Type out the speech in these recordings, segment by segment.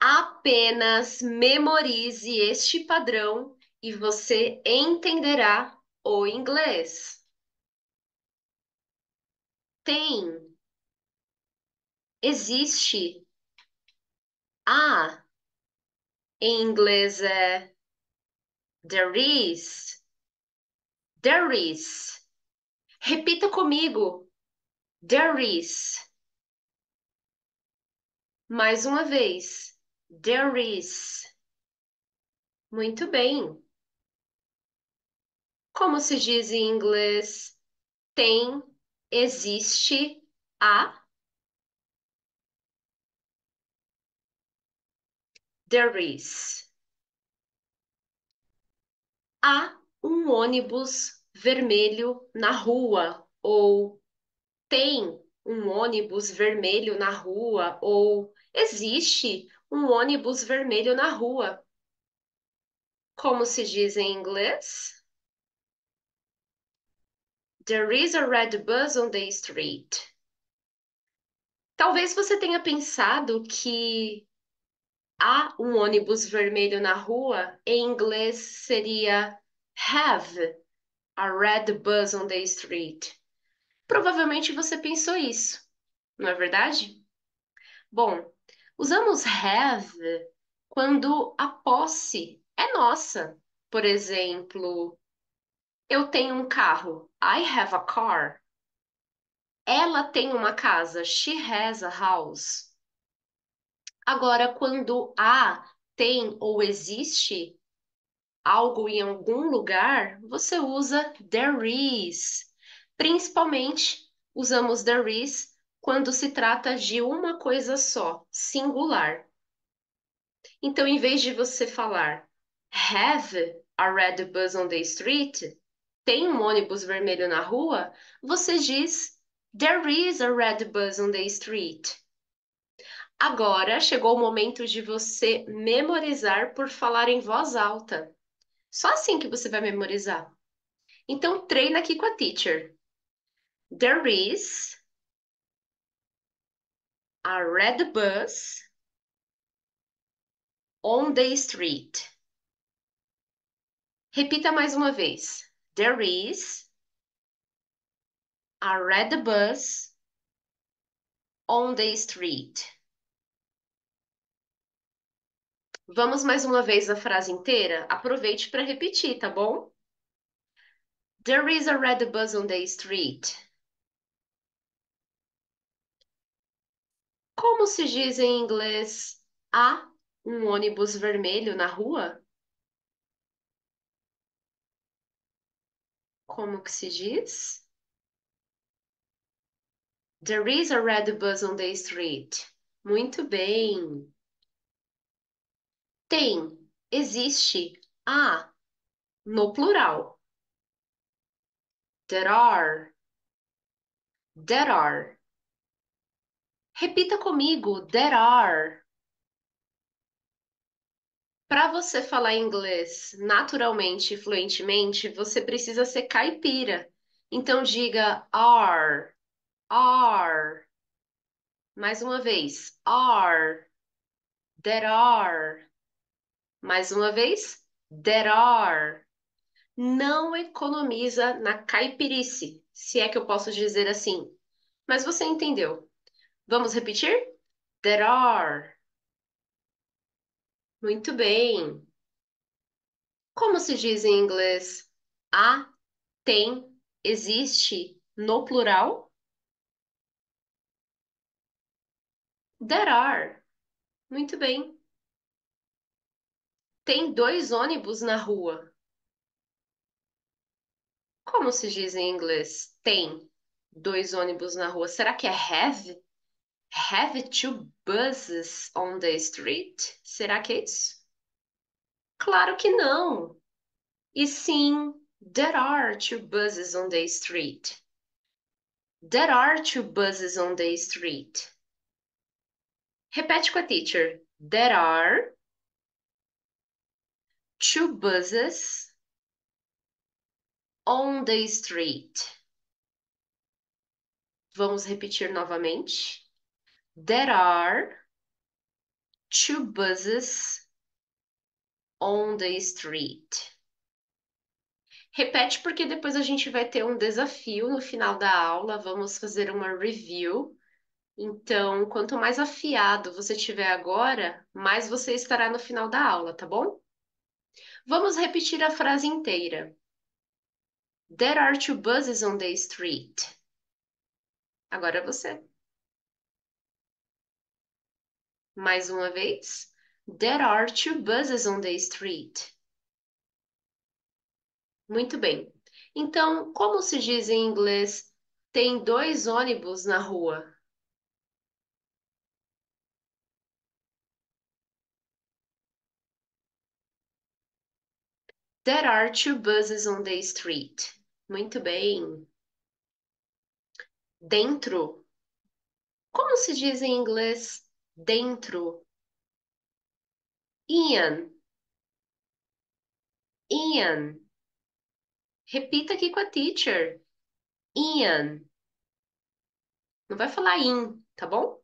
Apenas memorize este padrão e você entenderá o inglês. Tem, existe, há. Em inglês é there is, there is. Repita comigo, there is. Mais uma vez, there is. Muito bem. Como se diz em inglês? Tem, existe, há. There is. Há um ônibus vermelho na rua. Ou tem um ônibus vermelho na rua. Ou existe um ônibus vermelho na rua. Como se diz em inglês? There is a red bus on the street. Talvez você tenha pensado que há um ônibus vermelho na rua, em inglês seria have a red bus on the street. Provavelmente você pensou isso, não é verdade? Bom, usamos have quando a posse é nossa. Por exemplo, eu tenho um carro. I have a car. Ela tem uma casa. She has a house. Agora, quando há, tem ou existe algo em algum lugar, você usa there is. Principalmente usamos there is quando se trata de uma coisa só, singular. Então, em vez de você falar have a red bus on the street, tem um ônibus vermelho na rua, você diz there is a red bus on the street. Agora chegou o momento de você memorizar por falar em voz alta. Só assim que você vai memorizar. Então, treina aqui com a teacher. There is a red bus on the street. Repita mais uma vez. There is a red bus on the street. Vamos mais uma vez a frase inteira? Aproveite para repetir, tá bom? There is a red bus on the street. Como se diz em inglês? Há um ônibus vermelho na rua? Como que se diz? There is a red bus on the street. Muito bem. Tem, existe, há, no plural. There are, there are. Repita comigo, there are. Para você falar inglês naturalmente e fluentemente, você precisa ser caipira. Então diga are. Mais uma vez, are, there are. Mais uma vez, there are. Não economiza na caipirice, se é que eu posso dizer assim. Mas você entendeu. Vamos repetir? There are. Muito bem. Como se diz em inglês? Há, tem, existe no plural? There are. Muito bem. Tem dois ônibus na rua. Como se diz em inglês? Tem dois ônibus na rua. Será que é have? Have two buses on the street? Será que é isso? Claro que não. E sim, there are two buses on the street. There are two buses on the street. Repete com a teacher. There are two buses on the street. Vamos repetir novamente. There are two buses on the street. Repete porque depois a gente vai ter um desafio no final da aula. Vamos fazer uma review. Então, quanto mais afiado você tiver agora, mais você estará no final da aula, tá bom? Vamos repetir a frase inteira. There are two buses on the street. Agora é você. Mais uma vez. There are two buses on the street. Muito bem. Então, como se diz em inglês, tem dois ônibus na rua? There are two buses on the street. Muito bem. Dentro. Como se diz em inglês dentro? In. In. Repita aqui com a teacher. In. Não vai falar in, tá bom?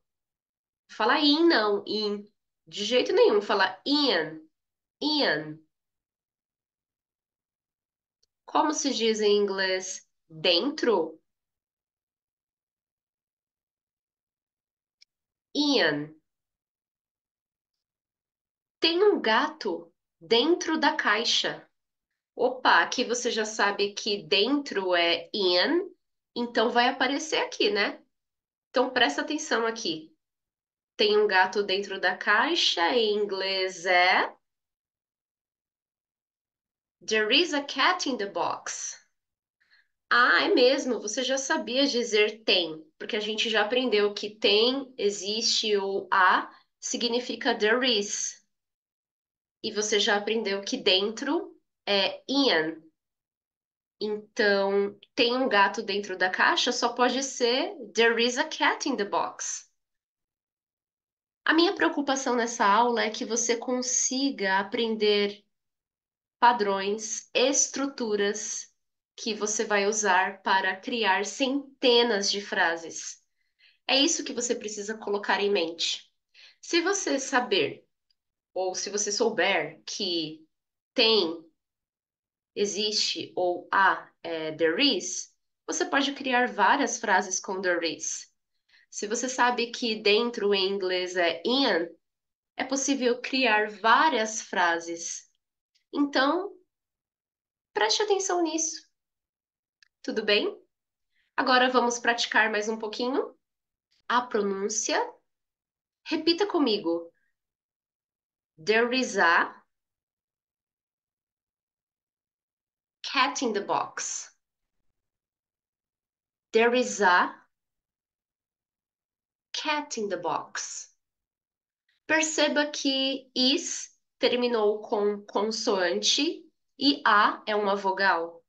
Fala in, não. In. De jeito nenhum. Fala in. In. Como se diz em inglês dentro? In. Tem um gato dentro da caixa. Opa, aqui você já sabe que dentro é in, então vai aparecer aqui, né? Então presta atenção aqui. Tem um gato dentro da caixa, em inglês é There is a cat in the box. Ah, é mesmo, você já sabia dizer tem, porque a gente já aprendeu que tem, existe ou há significa there is. E você já aprendeu que dentro é in. Então, tem um gato dentro da caixa, só pode ser There is a cat in the box. A minha preocupação nessa aula é que você consiga aprender padrões, estruturas que você vai usar para criar centenas de frases. É isso que você precisa colocar em mente. Se você saber, ou se você souber que tem, existe ou há there is, você pode criar várias frases com there is. Se você sabe que dentro em inglês é in, é possível criar várias frases. Então, preste atenção nisso, tudo bem? Agora vamos praticar mais um pouquinho a pronúncia. Repita comigo. There is a cat in the box. There is a cat in the box. Perceba que is terminou com consoante e a é uma vogal.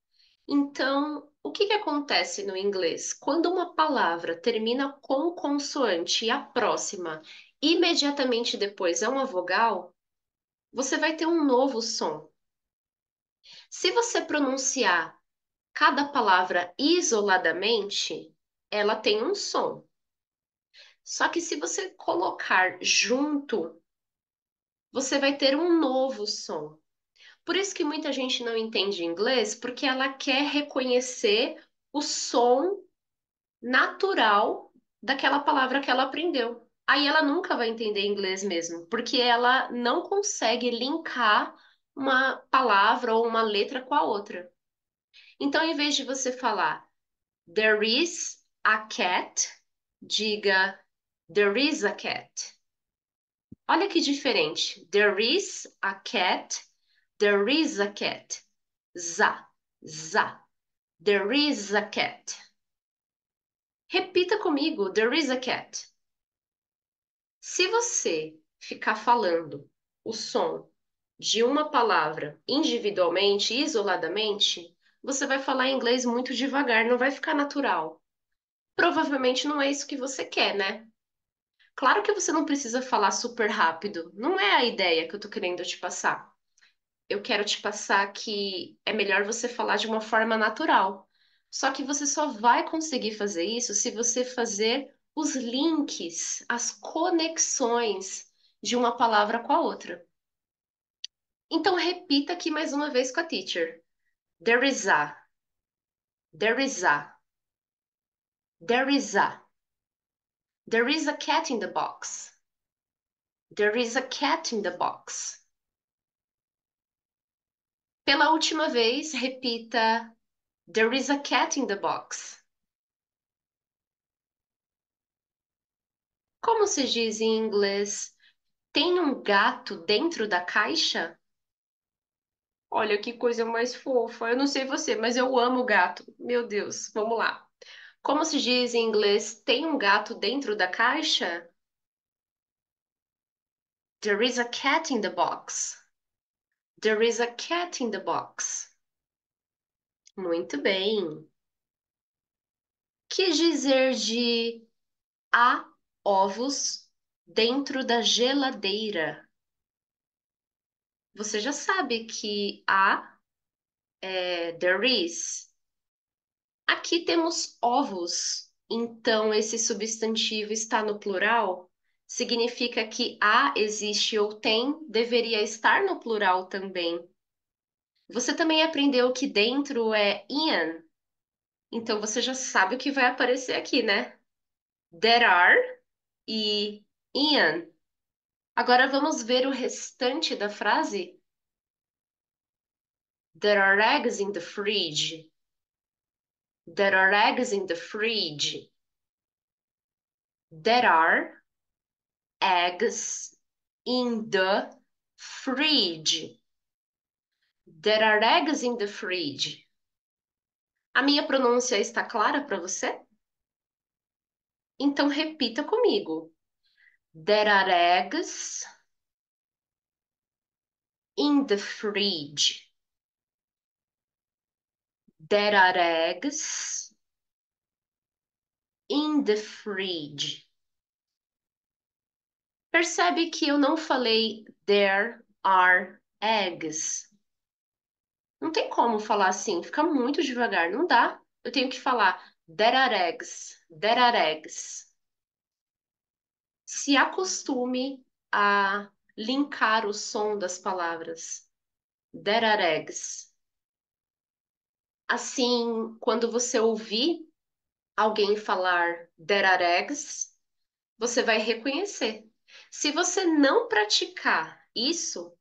Então, o que que acontece no inglês? Quando uma palavra termina com consoante e a próxima imediatamente depois é uma vogal, você vai ter um novo som. Se você pronunciar cada palavra isoladamente, ela tem um som. Só que se você colocar junto, você vai ter um novo som. Por isso que muita gente não entende inglês, porque ela quer reconhecer o som natural daquela palavra que ela aprendeu. Aí ela nunca vai entender inglês mesmo, porque ela não consegue linkar uma palavra ou uma letra com a outra. Então, em vez de você falar There is a cat, diga There is a cat. Olha que diferente. There is a cat, there is a cat. Za, za. There is a cat. Repita comigo, there is a cat. Se você ficar falando o som de uma palavra individualmente, isoladamente, você vai falar inglês muito devagar, não vai ficar natural. Provavelmente não é isso que você quer, né? Claro que você não precisa falar super rápido, não é a ideia que eu tô querendo te passar. Eu quero te passar que é melhor você falar de uma forma natural. Só que você só vai conseguir fazer isso se você fazer os links, as conexões de uma palavra com a outra. Então, repita aqui mais uma vez com a teacher. There is a, there is a, there is a, there is a cat in the box. There is a cat in the box. Pela última vez, repita. There is a cat in the box. Como se diz em inglês? Tem um gato dentro da caixa? Olha que coisa mais fofa. Eu não sei você, mas eu amo gato. Meu Deus, vamos lá. Como se diz em inglês? Tem um gato dentro da caixa? There is a cat in the box. There is a cat in the box. Muito bem. Que dizer de há ovos dentro da geladeira? Você já sabe que há there is. Aqui temos ovos, então esse substantivo está no plural. Significa que há, existe ou tem, deveria estar no plural também. Você também aprendeu que dentro é in, então você já sabe o que vai aparecer aqui, né? There are e in. Agora vamos ver o restante da frase. There are eggs in the fridge. There are eggs in the fridge. There are eggs in the fridge. There are eggs in the fridge. A minha pronúncia está clara para você? Então repita comigo. There are eggs in the fridge. There are eggs in the fridge. Percebe que eu não falei there are eggs. Não tem como falar assim, fica muito devagar, não dá. Eu tenho que falar there are eggs, there are eggs. Se acostume a linkar o som das palavras. There are eggs. Assim, quando você ouvir alguém falar there are eggs, você vai reconhecer. Se você não praticar isso,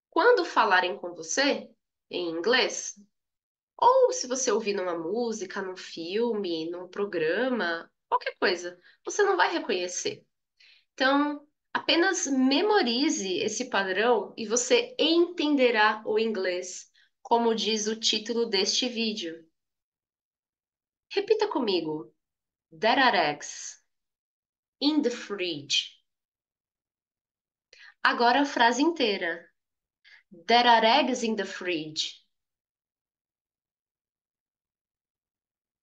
quando falarem com você em inglês, ou se você ouvir numa música, num filme, num programa, qualquer coisa, você não vai reconhecer. Então, apenas memorize esse padrão e você entenderá o inglês, como diz o título deste vídeo. Repita comigo. There are eggs in the fridge. Agora a frase inteira. There are eggs in the fridge.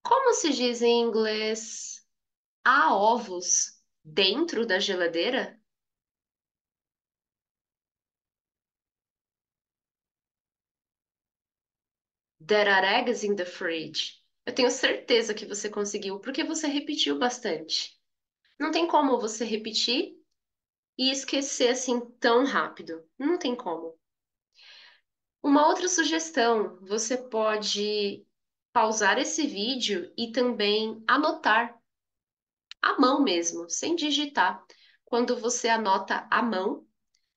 Como se diz em inglês? Há ovos dentro da geladeira? There are eggs in the fridge. Eu tenho certeza que você conseguiu, porque você repetiu bastante. Não tem como você repetir e esquecer assim tão rápido. Não tem como. Uma outra sugestão, você pode pausar esse vídeo e também anotar à mão mesmo, sem digitar. Quando você anota à mão,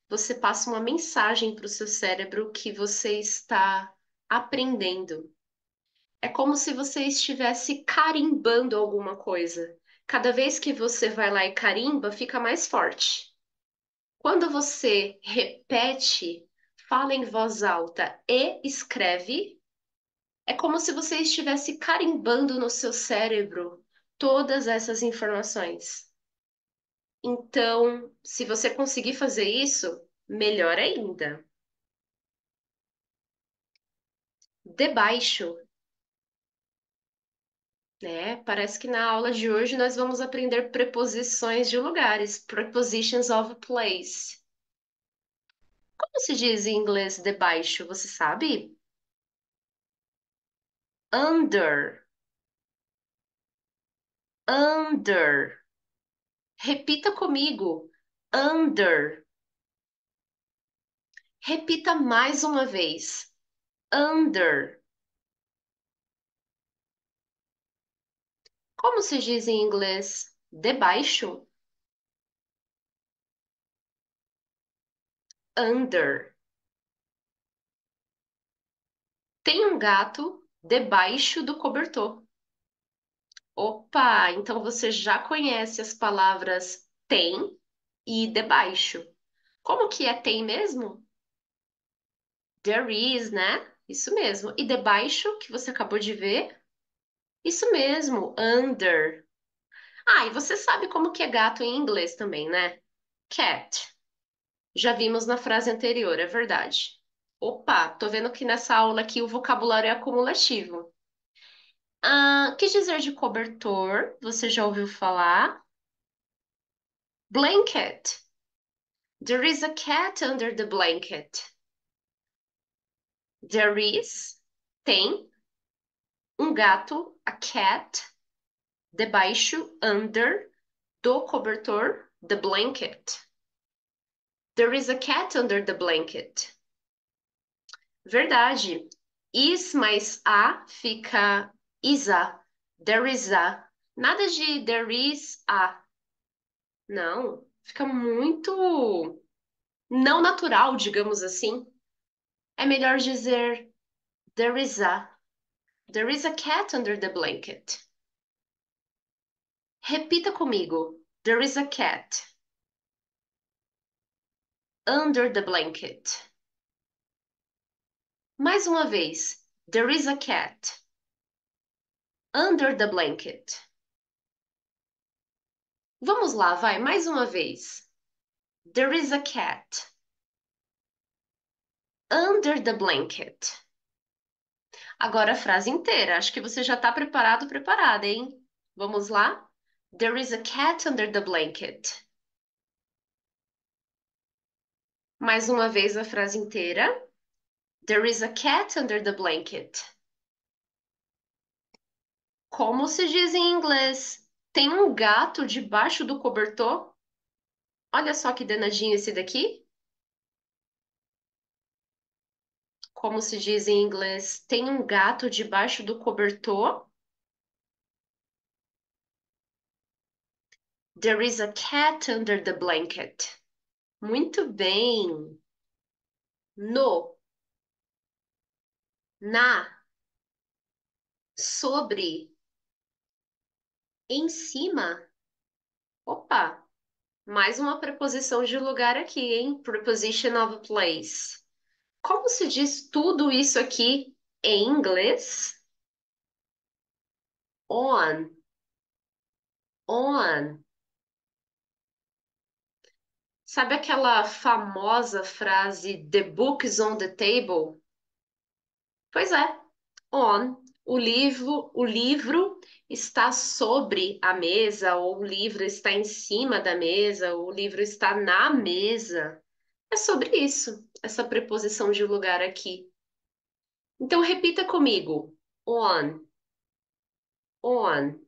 você passa uma mensagem para o seu cérebro que você está aprendendo. É como se você estivesse carimbando alguma coisa. Cada vez que você vai lá e carimba, fica mais forte. Quando você repete, fala em voz alta e escreve, é como se você estivesse carimbando no seu cérebro todas essas informações. Então, se você conseguir fazer isso, melhor ainda. Debaixo, né? Parece que na aula de hoje nós vamos aprender preposições de lugares, prepositions of place. Como se diz em inglês debaixo, você sabe? Under, under. Repita comigo. Under. Repita mais uma vez. Under. Como se diz em inglês? Debaixo? Under. Tem um gato debaixo do cobertor. Opa, então você já conhece as palavras tem e debaixo. Como que é tem mesmo? There is, né? Isso mesmo. E debaixo, que você acabou de ver? Isso mesmo, under. Ah, e você sabe como que é gato em inglês também, né? Cat. Já vimos na frase anterior, é verdade. Opa, tô vendo que nessa aula aqui o vocabulário é acumulativo. Ah, que dizer de cobertor? Você já ouviu falar? Blanket. There is a cat under the blanket. There is, tem, um gato, a cat, debaixo, under, do cobertor, the blanket. There is a cat under the blanket. Verdade. Is mais a fica is a. There is a. Nada de there is a. Não. Fica muito não natural, digamos assim. É melhor dizer there is a. There is a cat under the blanket. Repita comigo. There is a cat under the blanket. Mais uma vez. There is a cat under the blanket. Vamos lá, vai, mais uma vez. There is a cat under the blanket. Agora a frase inteira. Acho que você já está preparado, preparada, hein? Vamos lá? There is a cat under the blanket. Mais uma vez a frase inteira. There is a cat under the blanket. Como se diz em inglês? Tem um gato debaixo do cobertor? Olha só que danadinho esse daqui. Como se diz em inglês? Tem um gato debaixo do cobertor? There is a cat under the blanket. Muito bem. No, na, sobre, em cima. Opa, mais uma preposição de lugar aqui, hein? Preposition of place. Como se diz tudo isso aqui em inglês? On, on. Sabe aquela famosa frase The book is on the table? Pois é, on. O livro está sobre a mesa, ou o livro está em cima da mesa, ou o livro está na mesa. É sobre isso, essa preposição de lugar aqui. Então repita comigo. On, on.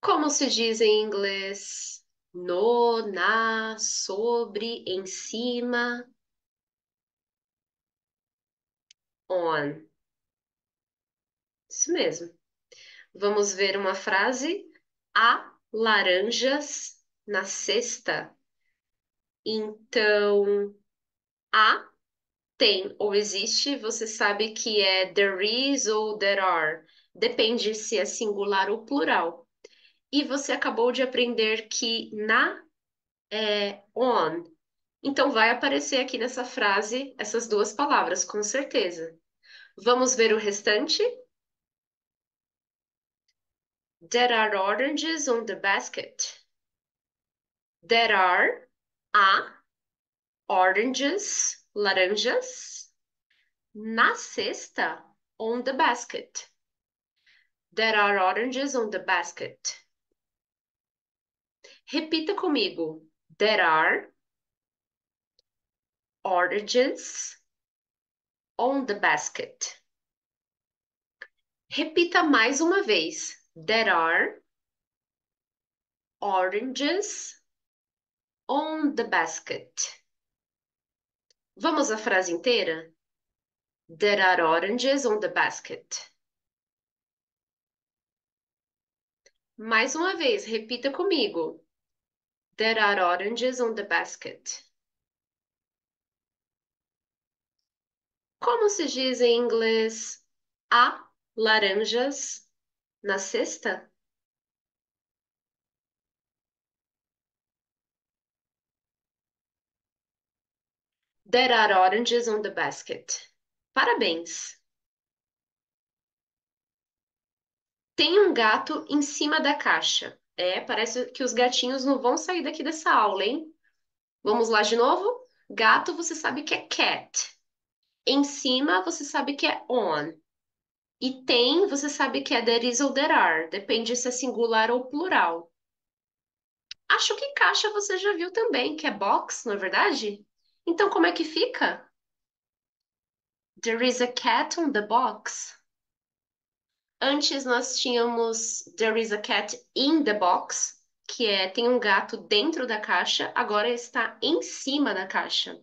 Como se diz em inglês? No, na, sobre, em cima. On. Isso mesmo. Vamos ver uma frase. Há laranjas na cesta. Então, há, tem ou existe, você sabe que é there is ou there are. Depende se é singular ou plural. E você acabou de aprender que na é on. Então, vai aparecer aqui nessa frase essas duas palavras, com certeza. Vamos ver o restante? There are oranges on the basket. There are há oranges, laranjas, na cesta, on the basket. There are oranges on the basket. Repita comigo. There are oranges on the basket. Repita mais uma vez. There are oranges on the basket. Vamos à frase inteira? There are oranges on the basket. Mais uma vez, repita comigo. There are oranges on the basket. Como se diz em inglês há laranjas na cesta? There are oranges on the basket. Parabéns! Tem um gato em cima da caixa. É, parece que os gatinhos não vão sair daqui dessa aula, hein? Vamos lá de novo? Gato, você sabe que é cat. Em cima, você sabe que é on. E tem, você sabe que é there is ou there are. Depende se é singular ou plural. Acho que caixa você já viu também, que é box, não é verdade? Então, como é que fica? There is a cat on the box. Antes nós tínhamos There is a cat in the box, que é tem um gato dentro da caixa, agora está em cima da caixa.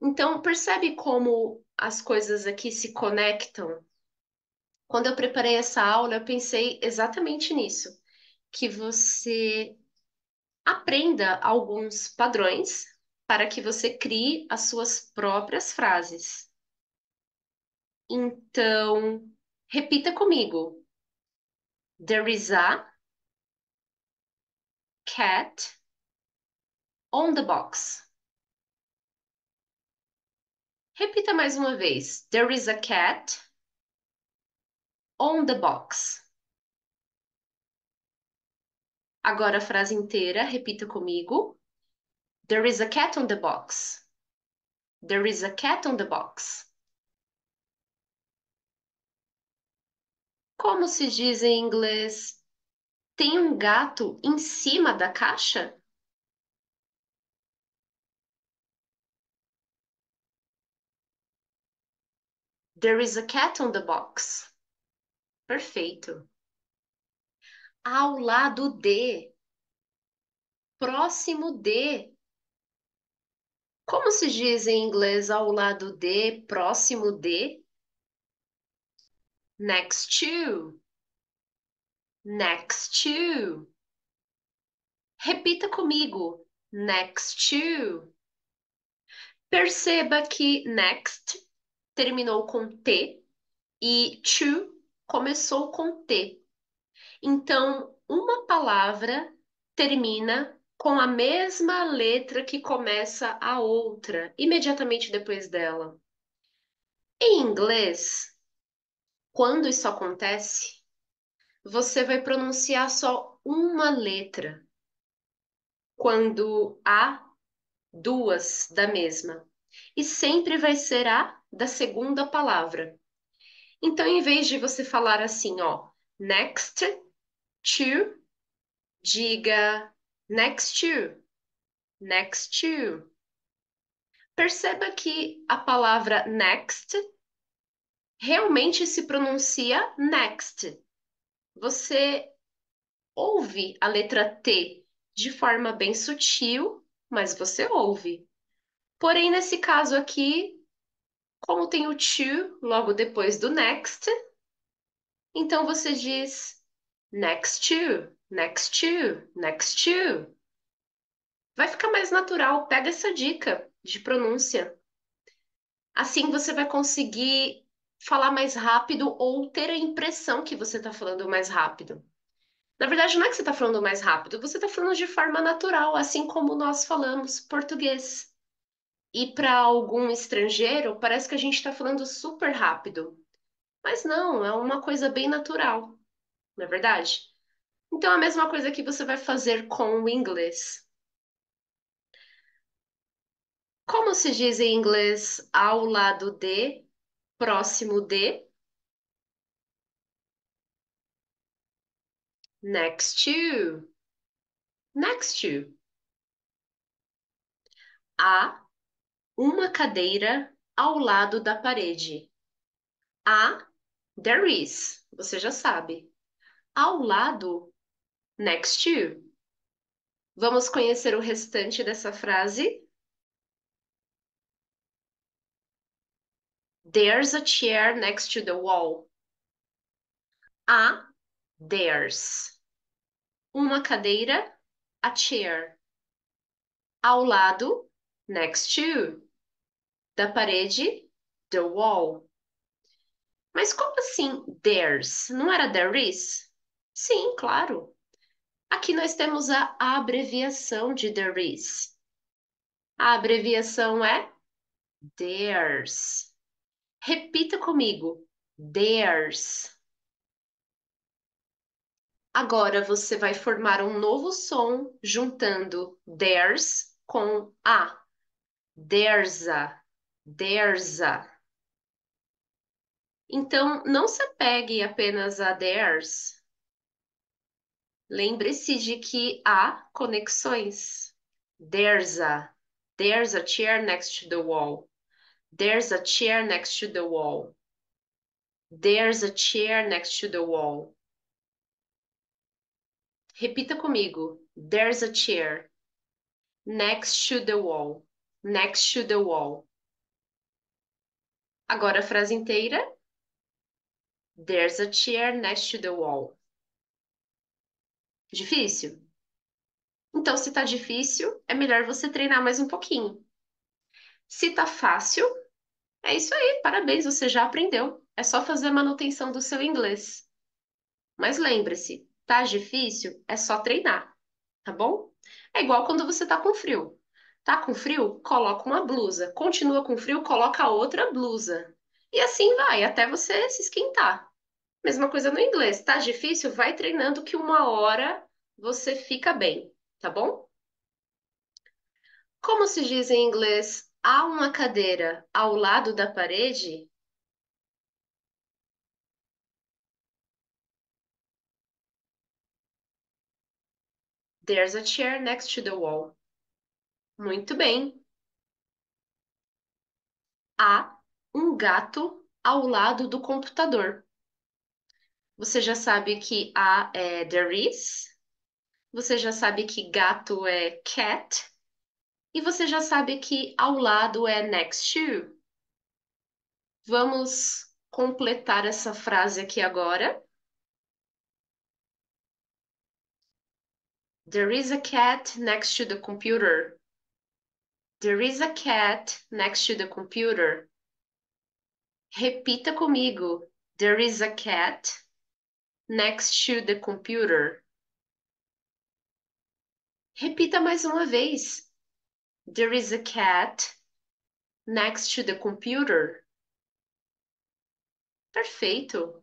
Então, percebe como as coisas aqui se conectam? Quando eu preparei essa aula, eu pensei exatamente nisso, que você aprenda alguns padrões para que você crie as suas próprias frases. Então, repita comigo. There is a cat on the box. Repita mais uma vez. There is a cat on the box. Agora a frase inteira, repita comigo. There is a cat on the box. There is a cat on the box. Como se diz em inglês? Tem um gato em cima da caixa? There is a cat on the box. Perfeito. Ao lado de, próximo de. Como se diz em inglês ao lado de, próximo de? Next to. Next to. Repita comigo. Next to. Perceba que next terminou com T e to começou com T. Então, uma palavra termina com a mesma letra que começa a outra, imediatamente depois dela. Em inglês, quando isso acontece, você vai pronunciar só uma letra, quando há duas da mesma. E sempre vai ser a da segunda palavra. Então, em vez de você falar assim, ó, next to, diga next to, next to. Perceba que a palavra next realmente se pronuncia next. Você ouve a letra T de forma bem sutil, mas você ouve. Porém, nesse caso aqui, como tem o to logo depois do next, então você diz next to, next to, next to. Vai ficar mais natural, pega essa dica de pronúncia. Assim você vai conseguir falar mais rápido ou ter a impressão que você está falando mais rápido. Na verdade, não é que você está falando mais rápido, você está falando de forma natural, assim como nós falamos português. E para algum estrangeiro, parece que a gente está falando super rápido. Mas não, é uma coisa bem natural, não é verdade? Então, a mesma coisa que você vai fazer com o inglês. Como se diz em inglês ao lado de, próximo de, next to, next to. Há uma cadeira ao lado da parede. Há, there is, você já sabe. Ao lado, next to. Vamos conhecer o restante dessa frase. There's a chair next to the wall. A, there's. Uma cadeira, a chair. Ao lado, next to. Da parede, the wall. Mas como assim there's? Não era there is? Sim, claro. Aqui nós temos a abreviação de there is. A abreviação é there's. Repita comigo. There's. Agora você vai formar um novo som juntando there's com a. There's a. There's a. Então, não se apegue apenas a there's. Lembre-se de que há conexões. There's a. There's a chair next to the wall. There's a chair next to the wall. There's a chair next to the wall. Repita comigo. There's a chair next to the wall. Next to the wall. Agora a frase inteira. There's a chair next to the wall. Difícil? Então, se tá difícil, é melhor você treinar mais um pouquinho. Se tá fácil, é isso aí, parabéns, você já aprendeu. É só fazer a manutenção do seu inglês. Mas lembre-se, tá difícil? É só treinar, tá bom? É igual quando você tá com frio. Tá com frio? Coloca uma blusa. Continua com frio? Coloca outra blusa. E assim vai, até você se esquentar. Mesma coisa no inglês. Tá difícil? Vai treinando que uma hora você fica bem, tá bom? Como se diz em inglês, há uma cadeira ao lado da parede? There's a chair next to the wall. Muito bem. Há um gato ao lado do computador. Você já sabe que há é there is. Você já sabe que gato é cat. E você já sabe que ao lado é next to. Vamos completar essa frase aqui agora. There is a cat next to the computer. There is a cat next to the computer. Repita comigo. There is a cat next to the computer. Repita mais uma vez. There is a cat next to the computer. Perfeito.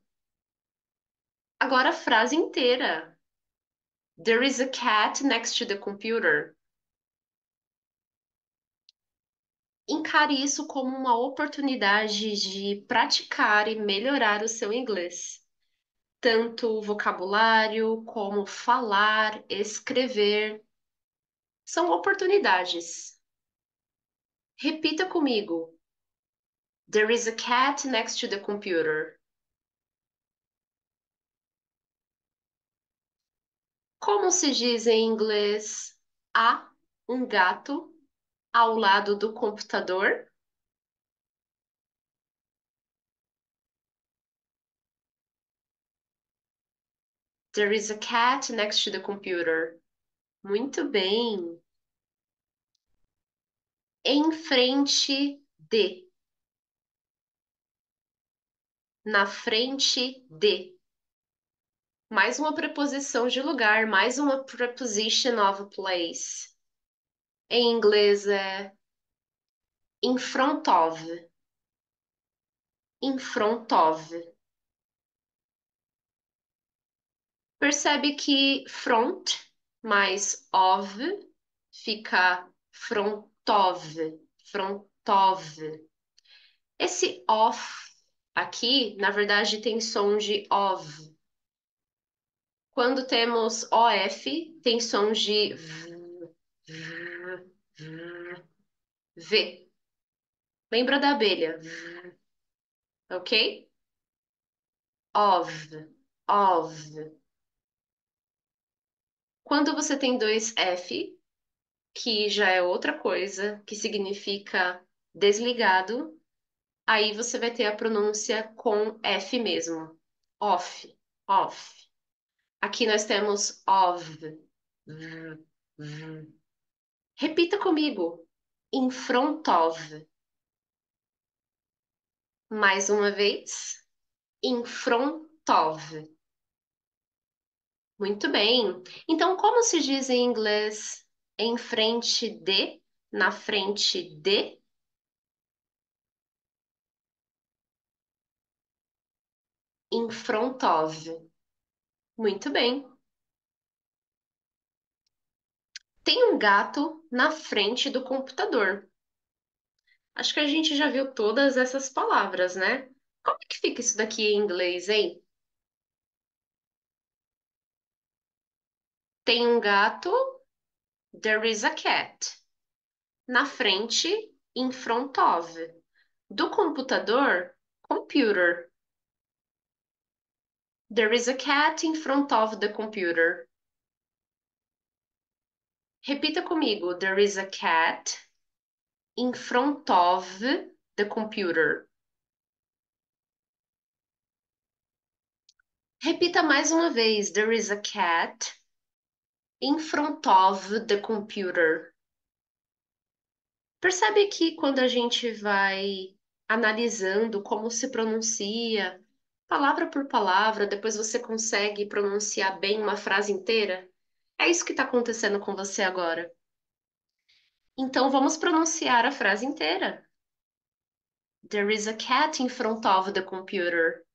Agora a frase inteira. There is a cat next to the computer. Encare isso como uma oportunidade de praticar e melhorar o seu inglês. Tanto vocabulário como falar, escrever. São oportunidades. Repita comigo. There is a cat next to the computer. Como se diz em inglês? Há um gato ao lado do computador. There is a cat next to the computer. Muito bem. Em frente de. Na frente de. Mais uma preposição de lugar, mais uma preposition of place. Em inglês é in front of. In front of. Percebe que front mais of fica frontov. Frontov. Esse off aqui, na verdade, tem som de of. Quando temos OF, tem sons de V. Lembra da abelha? Ok? Of, of. Quando você tem dois F, que já é outra coisa, que significa desligado, aí você vai ter a pronúncia com F mesmo. Off, off. Aqui nós temos of. V, v. Repita comigo. In front of. Mais uma vez. In front of. Muito bem. Então, como se diz em inglês em frente de, na frente de? In front of. Muito bem. Tem um gato na frente do computador. Acho que a gente já viu todas essas palavras, né? Como é que fica isso daqui em inglês, hein? Tem um gato, there is a cat. Na frente, in front of. Do computador, computer. There is a cat in front of the computer. Repita comigo. There is a cat in front of the computer. Repita mais uma vez. There is a cat in front of the computer. Percebe que quando a gente vai analisando como se pronuncia, palavra por palavra, depois você consegue pronunciar bem uma frase inteira? É isso que está acontecendo com você agora. Então vamos pronunciar a frase inteira. There is a cat in front of the computer.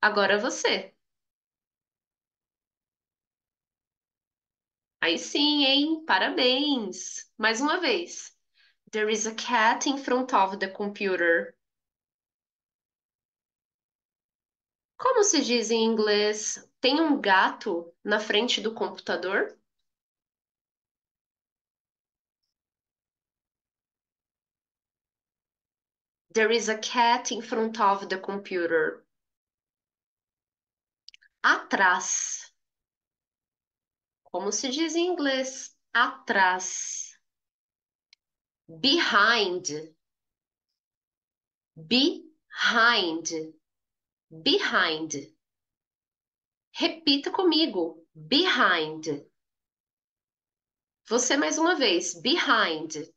Agora você. Aí sim, hein? Parabéns! Mais uma vez. There is a cat in front of the computer. Como se diz em inglês? Tem um gato na frente do computador? There is a cat in front of the computer. Atrás. Como se diz em inglês? Atrás. Behind. Behind. Behind. Repita comigo. Behind. Você mais uma vez. Behind.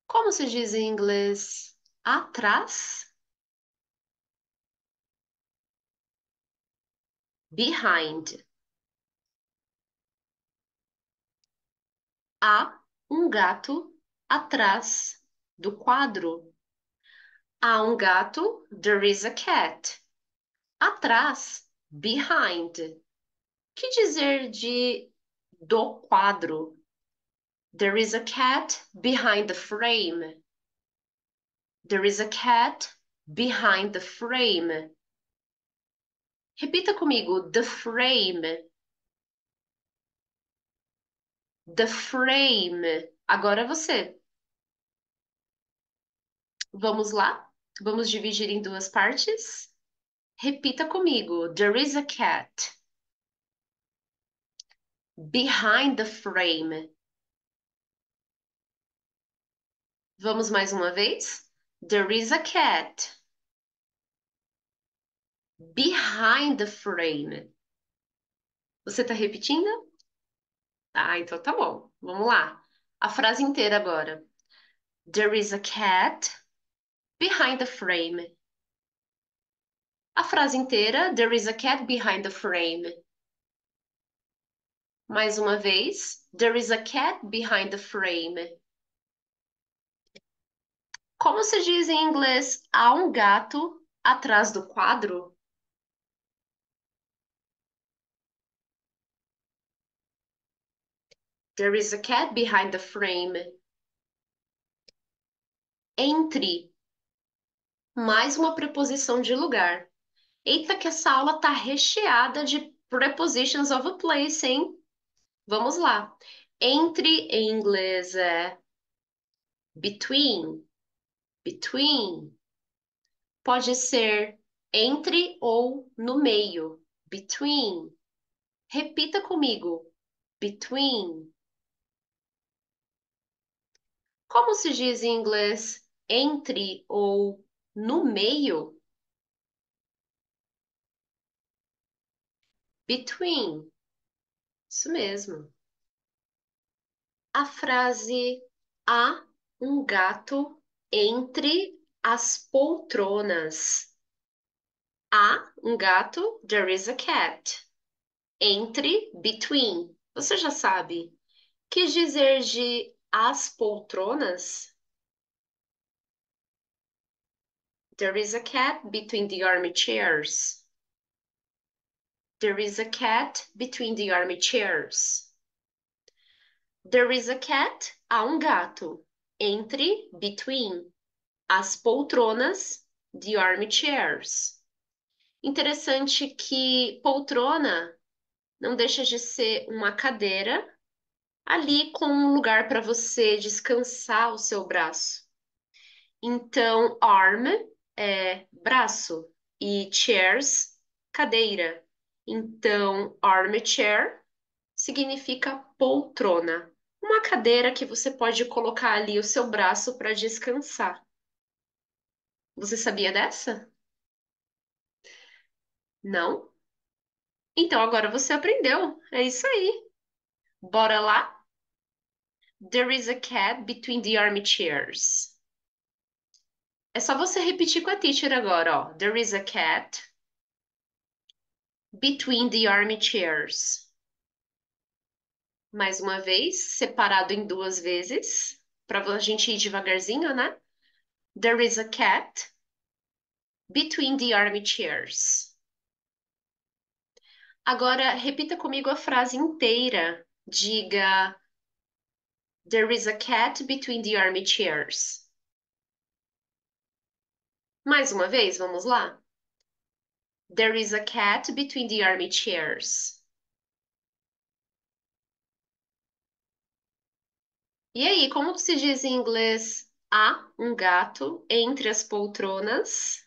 Como se diz em inglês? Atrás. Behind. Há um gato atrás do quadro. Há um gato. There is a cat. Atrás. Behind. Que dizer de do quadro? There is a cat behind the frame. There is a cat behind the frame. Repita comigo. The frame. The frame. Agora você. Vamos lá? Vamos dividir em duas partes? Repita comigo. There is a cat behind the frame. Vamos mais uma vez? There is a cat behind the frame. Você tá repetindo? Ah, então tá bom. Vamos lá. A frase inteira agora. There is a cat behind the frame. A frase inteira. There is a cat behind the frame. Mais uma vez. There is a cat behind the frame. Como se diz em inglês? Há um gato atrás do quadro? There is a cat behind the frame. Entre. Mais uma preposição de lugar. Eita, que essa aula tá recheada de prepositions of a place, hein? Vamos lá. Entre em inglês é between, between. Pode ser entre ou no meio, between. Repita comigo. Between. Como se diz em inglês entre ou no meio? Between. Isso mesmo. A frase há um gato entre as poltronas. Há um gato, there is a cat. Entre, between. Você já sabe. Quis dizer de as poltronas? There is a cat between the army chairs. There is a cat between the army chairs. There is a cat, há um gato. Entre, between, as poltronas, the army chairs. Interessante que poltrona não deixa de ser uma cadeira ali com um lugar para você descansar o seu braço. Então, arm é braço e chairs, cadeira. Então, armchair significa poltrona. Uma cadeira que você pode colocar ali o seu braço para descansar. Você sabia dessa? Não? Então agora você aprendeu. É isso aí. Bora lá? There is a cat between the army chairs. É só você repetir com a teacher agora, ó. There is a cat between the army chairs. Mais uma vez, separado em duas vezes, para a gente ir devagarzinho, né? There is a cat between the army chairs. Agora, repita comigo a frase inteira. Diga: There is a cat between the army chairs. Mais uma vez, vamos lá? There is a cat between the army chairs. E aí, como se diz em inglês? Há um gato entre as poltronas.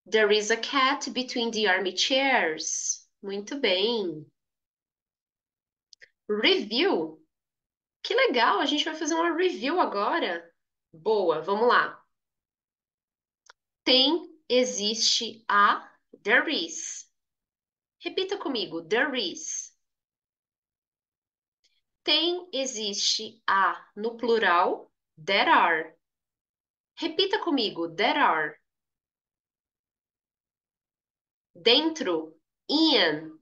There is a cat between the army chairs. Muito bem. Review. Que legal, a gente vai fazer uma review agora. Boa, vamos lá. Tem, existe, há, there is. Repita comigo, there is. Tem, existe, há, no plural, there are. Repita comigo, there are. Dentro, in.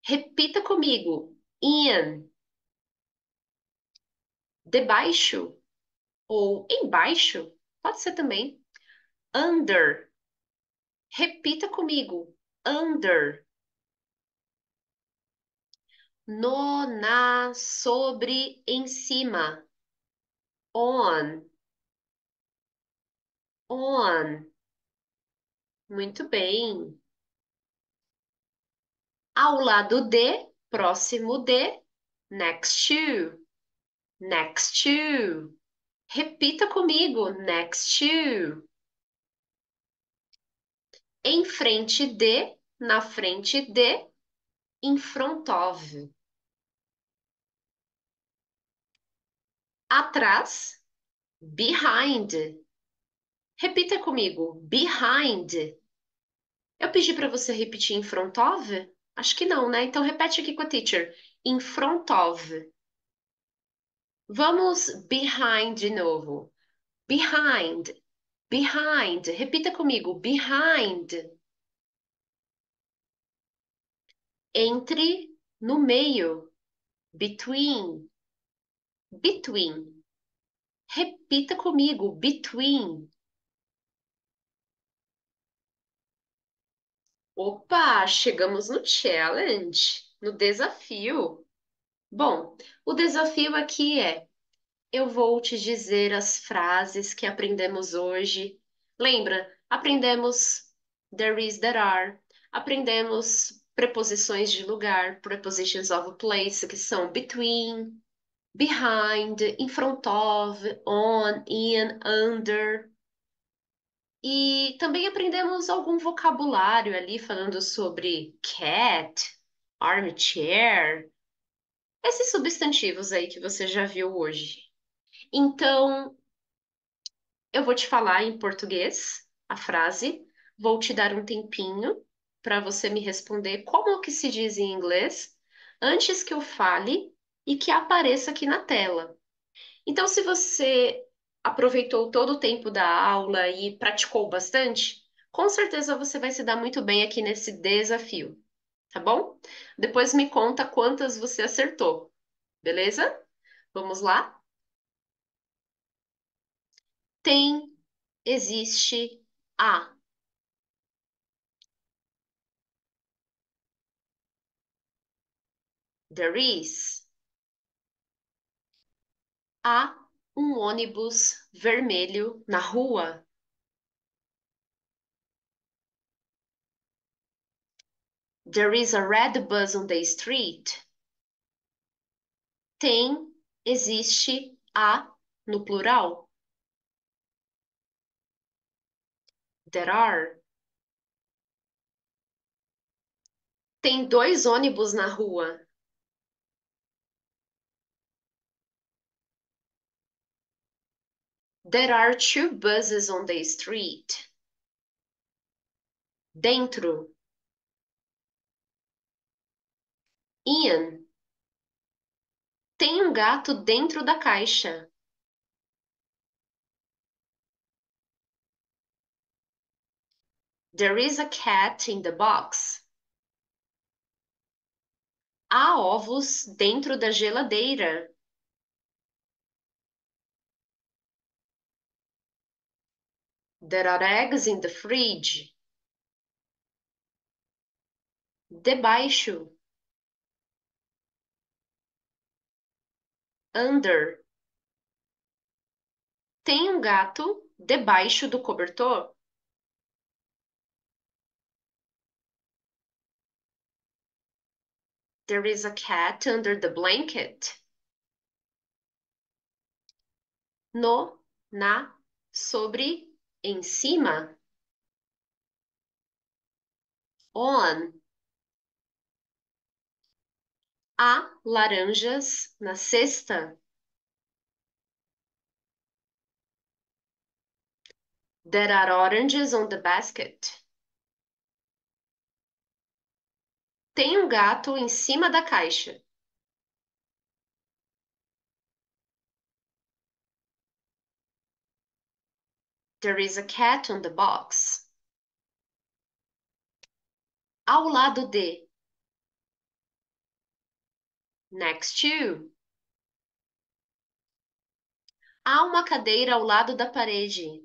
Repita comigo, in. Debaixo ou embaixo, pode ser também. Under. Repita comigo, under. No, na, sobre, em cima. On, on. Muito bem. Ao lado de, próximo de, next to, next to. Repita comigo, next to. Em frente de, na frente de, in front of. Atrás, behind. Repita comigo, behind. Eu pedi para você repetir in front of? Acho que não, né? Então repete aqui com a teacher. In front of. Vamos behind de novo. Behind, behind. Repita comigo. Behind. Entre, no meio. Between, between. Repita comigo. Between. Opa, chegamos no challenge, no desafio. Bom, o desafio aqui é: eu vou te dizer as frases que aprendemos hoje. Lembra? Aprendemos there is, there are. Aprendemos preposições de lugar, prepositions of place, que são between, behind, in front of, on, in, under. E também aprendemos algum vocabulário ali, falando sobre cat, armchair, esses substantivos aí que você já viu hoje. Então, eu vou te falar em português a frase, vou te dar um tempinho para você me responder como que se diz em inglês antes que eu fale e que apareça aqui na tela. Então, se você aproveitou todo o tempo da aula e praticou bastante, com certeza você vai se dar muito bem aqui nesse desafio, tá bom? Depois me conta quantas você acertou, beleza? Vamos lá? Tem, existe, há. There is. Há um ônibus vermelho na rua. There is a red bus on the street. Tem, existe, há no plural. There are. Tem dois ônibus na rua. There are two buses on the street. Dentro. In. Tem um gato dentro da caixa. There is a cat in the box. Há ovos dentro da geladeira. There are eggs in the fridge. Debaixo. Under. Tem um gato debaixo do cobertor? There is a cat under the blanket. No, na, sobre, em cima. On. Há laranjas na cesta? There are oranges on the basket. Tem um gato em cima da caixa. There is a cat on the box. Ao lado de. Next to. Há uma cadeira ao lado da parede.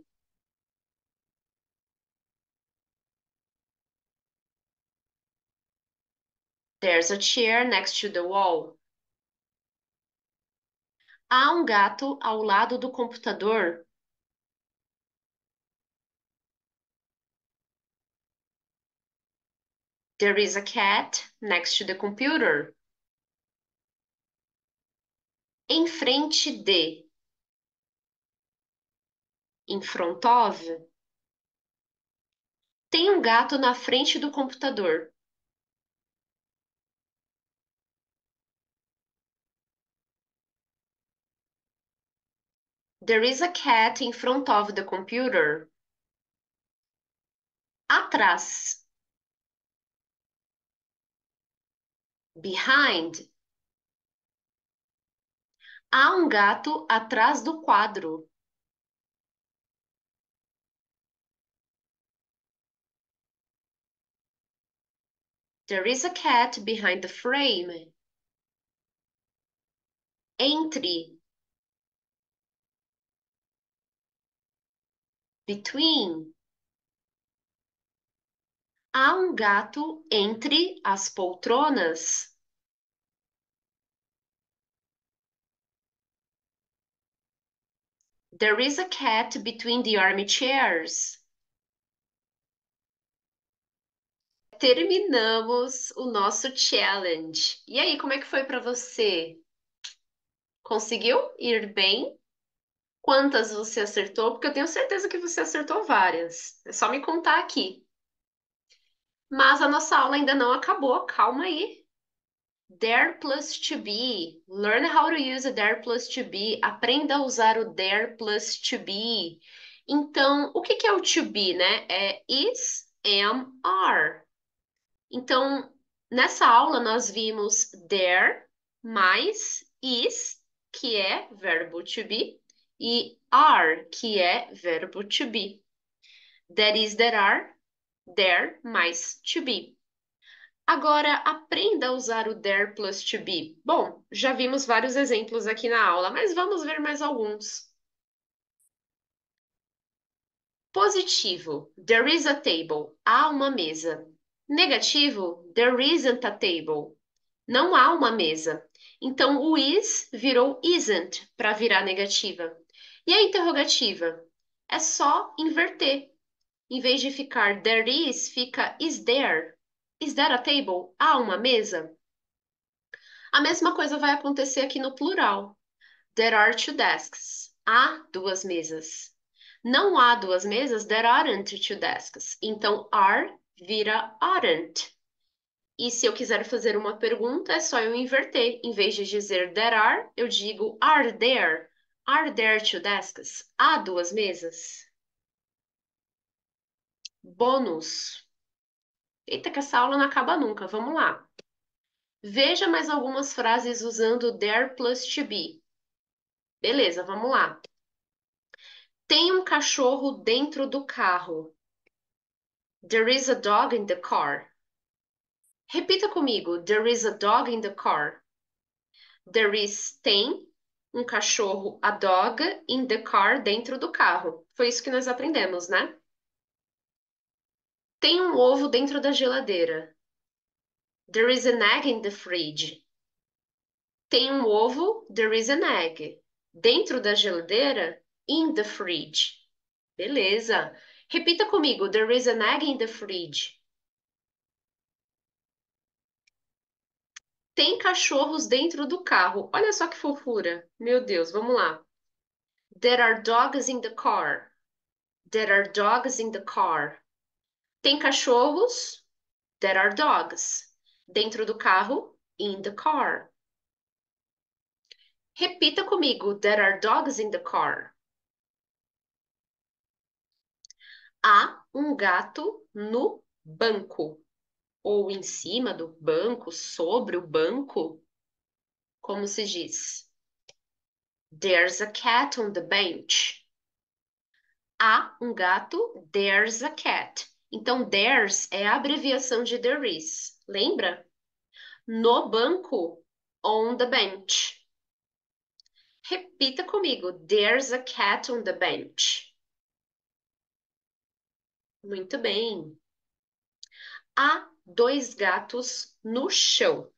There's a chair next to the wall. Há um gato ao lado do computador. There is a cat next to the computer. Em frente de. In front of. Tem um gato na frente do computador. There is a cat in front of the computer. Atrás. Behind. Há um gato atrás do quadro. There is a cat behind the frame. Entre. Between. Há um gato entre as poltronas. There is a cat between the armchairs. Terminamos o nosso challenge. E aí, como é que foi para você? Conseguiu ir bem? Quantas você acertou? Porque eu tenho certeza que você acertou várias. É só me contar aqui. Mas a nossa aula ainda não acabou. Calma aí. There plus to be. Learn how to use a there plus to be. Aprenda a usar o there plus to be. Então, o que que é o to be, né? É is, am, are. Então, nessa aula nós vimos there mais is, que é verbo to be, e are, que é verbo to be. That is, there are, there mais to be. Agora, aprenda a usar o there plus to be. Bom, já vimos vários exemplos aqui na aula, mas vamos ver mais alguns. Positivo, there is a table. Há uma mesa. Negativo, there isn't a table. Não há uma mesa. Então, o is virou isn't para virar negativa. E a interrogativa? É só inverter. Em vez de ficar there is, fica is there. Is there a table? Há uma mesa? A mesma coisa vai acontecer aqui no plural. There are two desks. Há duas mesas. Não há duas mesas, there aren't two desks. Então, are vira aren't. E se eu quiser fazer uma pergunta, é só eu inverter. Em vez de dizer there are, eu digo are there? Are there two desks? Há duas mesas? Bônus. Eita, que essa aula não acaba nunca. Vamos lá. Veja mais algumas frases usando there plus to be. Beleza, vamos lá. Tem um cachorro dentro do carro. There is a dog in the car. Repita comigo. There is a dog in the car. There is tem um cachorro, a dog in the car, dentro do carro. Foi isso que nós aprendemos, né? Tem um ovo dentro da geladeira. There is an egg in the fridge. Tem um ovo, there is an egg. Dentro da geladeira, in the fridge. Beleza. Repita comigo. There is an egg in the fridge. Tem cachorros dentro do carro. Olha só que fofura. Meu Deus, vamos lá. There are dogs in the car. There are dogs in the car. Tem cachorros? There are dogs. Dentro do carro? In the car. Repita comigo. There are dogs in the car. Há um gato no banco. Ou em cima do banco, sobre o banco. Como se diz? There's a cat on the bench. Há um gato, there's a cat. Então, there's é a abreviação de there is. Lembra? No banco, on the bench. Repita comigo. There's a cat on the bench. Muito bem. Há dois gatos no chão.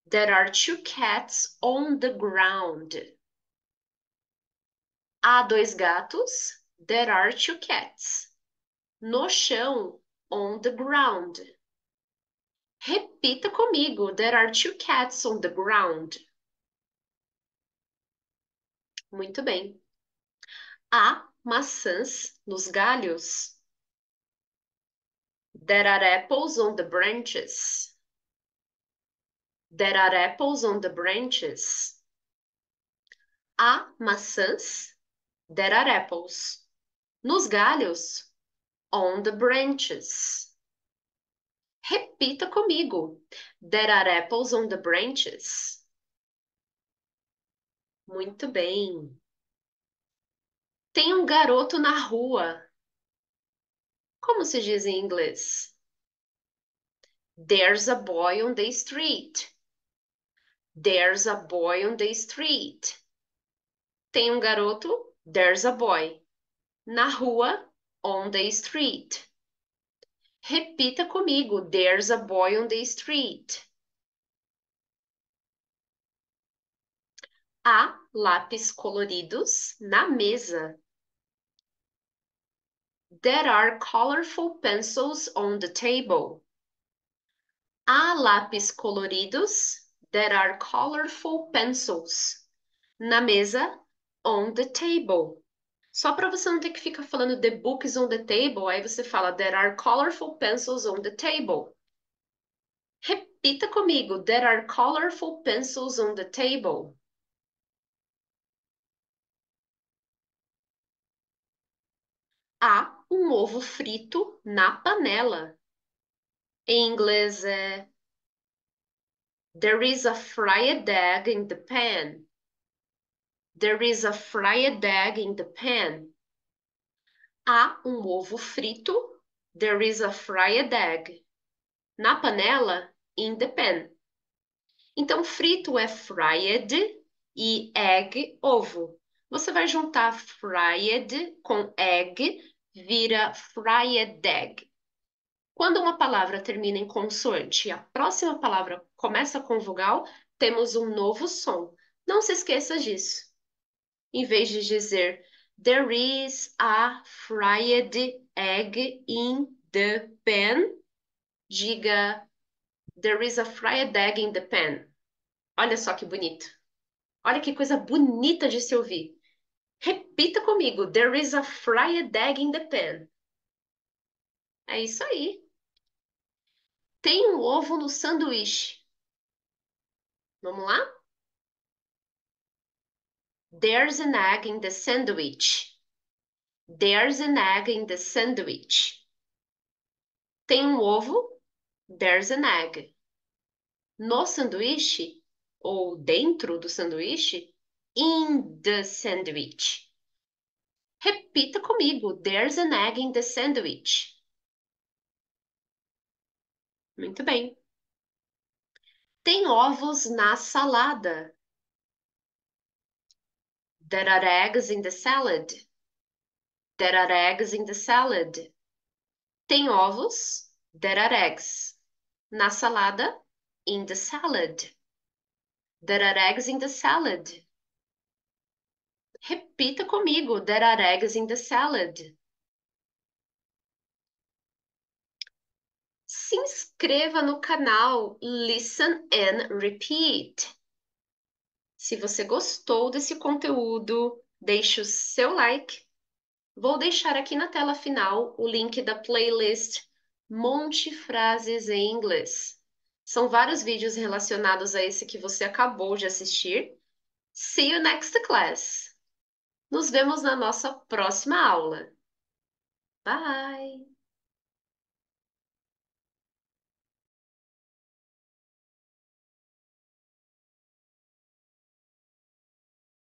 There are two cats on the ground. Há dois gatos. There are two cats. No chão, on the ground. Repita comigo. There are two cats on the ground. Muito bem. Há maçãs nos galhos. There are apples on the branches. There are apples on the branches. Há maçãs. There are apples. Nos galhos. On the branches. Repita comigo. There are apples on the branches. Muito bem. Tem um garoto na rua. Como se diz em inglês? There's a boy on the street. There's a boy on the street. Tem um garoto. There's a boy. Na rua. On the street. Repita comigo. There's a boy on the street. Há lápis coloridos na mesa. There are colorful pencils on the table. Há lápis coloridos. There are colorful pencils. Na mesa. on the table. Só para você não ter que ficar falando the book is on the table, aí você fala there are colorful pencils on the table. Repita comigo. There are colorful pencils on the table. Há um ovo frito na panela. Em inglês é There is a fried egg in the pan. There is a fried egg in the pan. Há um ovo frito. There is a fried egg. Na panela, in the pan. Então, frito é fried e egg, ovo. Você vai juntar fried com egg, vira fried egg. Quando uma palavra termina em consoante e a próxima palavra começa com vogal, temos um novo som. Não se esqueça disso. Em vez de dizer There is a fried egg in the pan, diga There is a fried egg in the pan. Olha só que bonito. Olha que coisa bonita de se ouvir. Repita comigo. There is a fried egg in the pan. É isso aí. Tem um ovo no sanduíche. Vamos lá? There's an egg in the sandwich. There's an egg in the sandwich. Tem um ovo. There's an egg. No sanduíche ou dentro do sanduíche? In the sandwich. Repita comigo. There's an egg in the sandwich. Muito bem. Tem ovos na salada. There are eggs in the salad. There are eggs in the salad. Tem ovos. There are eggs. Na salada. In the salad. There are eggs in the salad. Repita comigo. There are eggs in the salad. Se inscreva no canal Listen and Repeat. Se você gostou desse conteúdo, deixe o seu like. Vou deixar aqui na tela final o link da playlist Monte Frases em Inglês. São vários vídeos relacionados a esse que você acabou de assistir. See you next class! Nos vemos na nossa próxima aula. Bye!